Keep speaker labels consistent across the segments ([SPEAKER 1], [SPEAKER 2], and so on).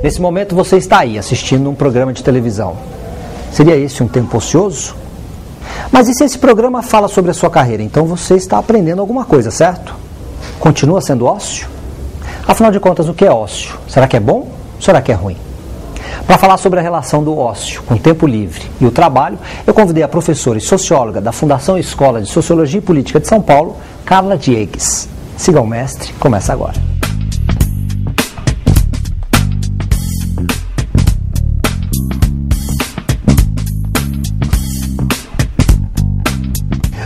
[SPEAKER 1] Nesse momento você está aí assistindo um programa de televisão. Seria esse um tempo ocioso? Mas e se esse programa fala sobre a sua carreira? Então você está aprendendo alguma coisa, certo? Continua sendo ócio? Afinal de contas, o que é ócio? Será que é bom? Será que é ruim? Para falar sobre a relação do ócio com o tempo livre e o trabalho, eu convidei a professora e socióloga da Fundação Escola de Sociologia e Política de São Paulo, Carla Diegues. Siga o mestre, começa agora.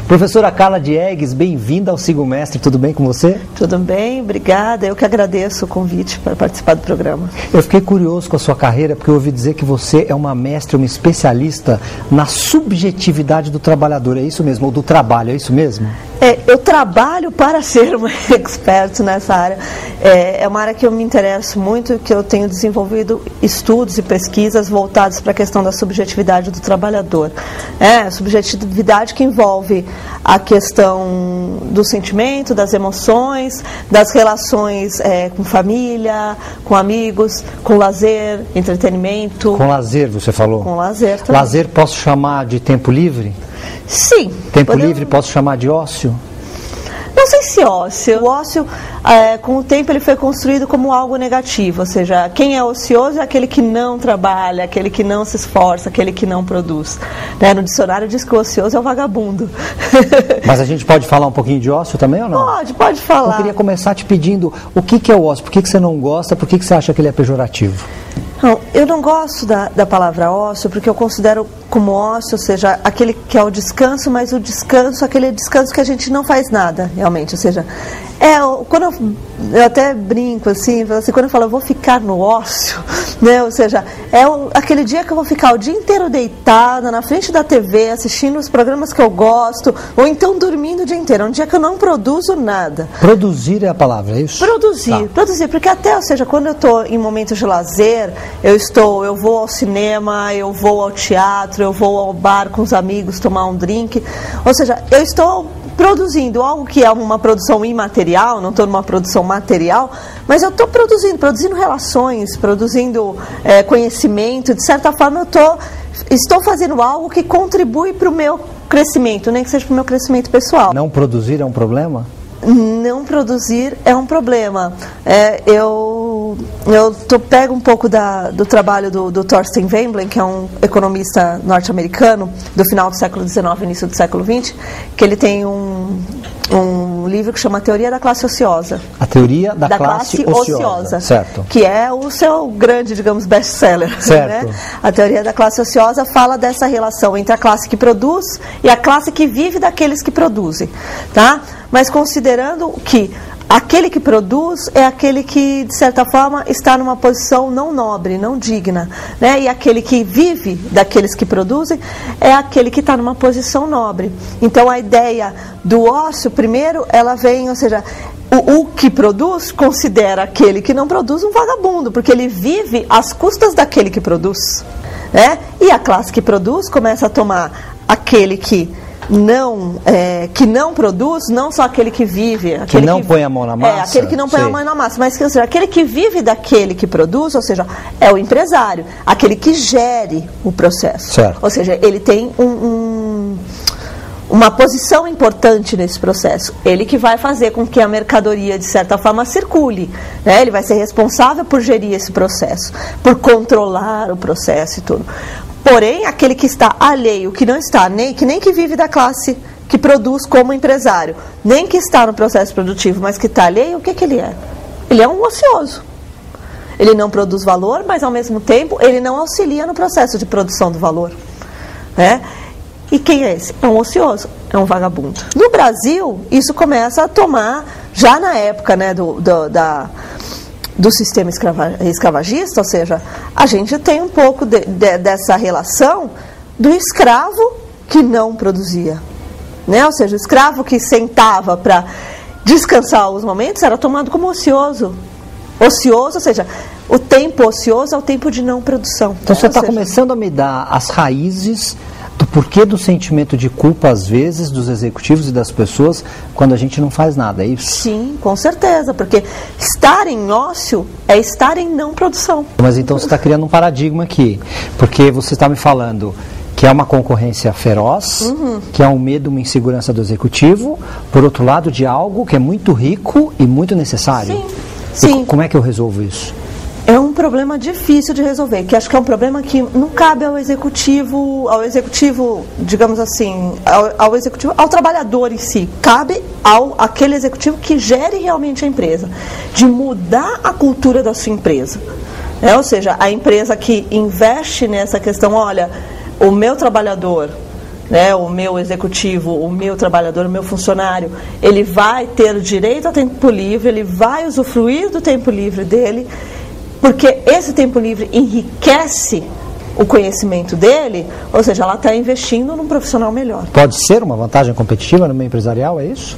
[SPEAKER 1] Professora Carla Diegues, bem-vinda ao Siga o Mestre, tudo bem com você?
[SPEAKER 2] Tudo bem, obrigada. Eu que agradeço o convite para participar do programa.
[SPEAKER 1] Eu fiquei curioso com a sua carreira, porque eu ouvi dizer que você é uma mestre, uma especialista na subjetividade do trabalhador, é isso mesmo? Ou do trabalho, é isso mesmo?
[SPEAKER 2] Eu trabalho para ser uma expert nessa área. É uma área que eu me interesso muito, que eu tenho desenvolvido estudos e pesquisas voltados para a questão da subjetividade do trabalhador. Subjetividade que envolve a questão do sentimento, das emoções, das relações com família, com amigos, com lazer, entretenimento.
[SPEAKER 1] Com lazer, você falou?
[SPEAKER 2] Com lazer também.
[SPEAKER 1] Lazer posso chamar de tempo livre?
[SPEAKER 2] Sim.
[SPEAKER 1] Tempo livre posso chamar de ócio?
[SPEAKER 2] Não sei se ócio. O ócio, com o tempo, ele foi construído como algo negativo. Ou seja, quem é ocioso é aquele que não trabalha, aquele que não se esforça, aquele que não produz. No dicionário diz que o ocioso é o vagabundo.
[SPEAKER 1] Mas a gente pode falar um pouquinho de ócio também ou não?
[SPEAKER 2] Pode falar.
[SPEAKER 1] Eu queria começar te pedindo o que é o ócio, por que você não gosta, por que você acha que ele é pejorativo?
[SPEAKER 2] Não, eu não gosto da palavra ócio, porque eu considero como ócio, ou seja, aquele que é o descanso, mas o descanso, aquele descanso que a gente não faz nada, realmente, ou seja, quando eu até brinco assim, quando eu falo, eu vou ficar no ócio, ou seja, aquele dia que eu vou ficar o dia inteiro deitada na frente da TV, assistindo os programas que eu gosto, ou então dormindo o dia inteiro, um dia que eu não produzo nada.
[SPEAKER 1] Produzir é a palavra, é isso?
[SPEAKER 2] Produzir, porque até, ou seja, quando eu estou em momentos de lazer, eu vou ao cinema, eu vou ao teatro, eu vou ao bar com os amigos tomar um drink, ou seja, eu estou produzindo algo que é uma produção imaterial, não estou numa produção material, mas eu estou produzindo relações, produzindo conhecimento, de certa forma estou fazendo algo que contribui para o meu crescimento, nem que seja para o meu crescimento pessoal.
[SPEAKER 1] Não produzir é um problema?
[SPEAKER 2] Não produzir é um problema. Eu pego um pouco do trabalho do Thorstein Veblen, que é um economista norte-americano do final do século XIX, início do século XX, que ele tem um livro que chama Teoria da Classe Ociosa.
[SPEAKER 1] A Teoria da Classe Ociosa. Certo.
[SPEAKER 2] Que é o seu grande, digamos, best-seller.
[SPEAKER 1] Certo.
[SPEAKER 2] Né? A Teoria da Classe Ociosa fala dessa relação entre a classe que produz e a classe que vive daqueles que produzem. Tá? Mas considerando que aquele que produz é aquele que, de certa forma, está numa posição não nobre, não digna, né? E aquele que vive daqueles que produzem é aquele que está numa posição nobre. Então, a ideia do ócio, primeiro, ela vem, ou seja, o que produz considera aquele que não produz um vagabundo, porque ele vive às custas daquele que produz, né? E a classe que produz começa a tomar aquele que não produz, não só aquele que vive,
[SPEAKER 1] aquele que não põe a mão na massa,
[SPEAKER 2] aquele que não põe a mão na massa, mas aquele que vive daquele que produz, ou seja, é o empresário, aquele que gere o processo.
[SPEAKER 1] Certo.
[SPEAKER 2] Ou seja, ele tem uma posição importante nesse processo. Ele que vai fazer com que a mercadoria, de certa forma, circule, né? Ele vai ser responsável por gerir esse processo, por controlar o processo e tudo. Porém, aquele que está alheio, que não está, que nem que vive da classe que produz como empresário, nem que está no processo produtivo, mas que está alheio, o que ele é? Ele é um ocioso. Ele não produz valor, mas ao mesmo tempo ele não auxilia no processo de produção do valor. Né? E quem é esse? É um ocioso, é um vagabundo. No Brasil, isso começa a tomar, já na época, né, do sistema escravagista, ou seja, a gente tem um pouco dessa relação do escravo que não produzia, né? Ou seja, o escravo que sentava para descansar alguns momentos era tomado como ocioso. Ocioso, ou seja, o tempo ocioso é o tempo de não produção.
[SPEAKER 1] Então você está começando a me dar as raízes do porquê do sentimento de culpa, às vezes, dos executivos e das pessoas, quando a gente não faz nada, é isso?
[SPEAKER 2] Sim, com certeza, porque estar em ócio é estar em não produção.
[SPEAKER 1] Mas então você está criando um paradigma aqui, porque você está me falando que é uma concorrência feroz, que é um medo, uma insegurança do executivo, por outro lado, de algo que é muito rico e muito necessário.
[SPEAKER 2] Sim.
[SPEAKER 1] Como é que eu resolvo isso?
[SPEAKER 2] É um problema difícil de resolver, que acho que é um problema que não cabe ao executivo, digamos assim, ao trabalhador em si. Cabe àquele executivo que gere realmente a empresa, de mudar a cultura da sua empresa. Ou seja, a empresa que investe nessa questão, olha, o meu trabalhador, o meu executivo, o meu trabalhador, o meu funcionário, ele vai ter o direito a tempo livre, ele vai usufruir do tempo livre dele, porque esse tempo livre enriquece o conhecimento dele, ou seja, ela está investindo num profissional melhor.
[SPEAKER 1] Pode ser uma vantagem competitiva no meio empresarial, é isso?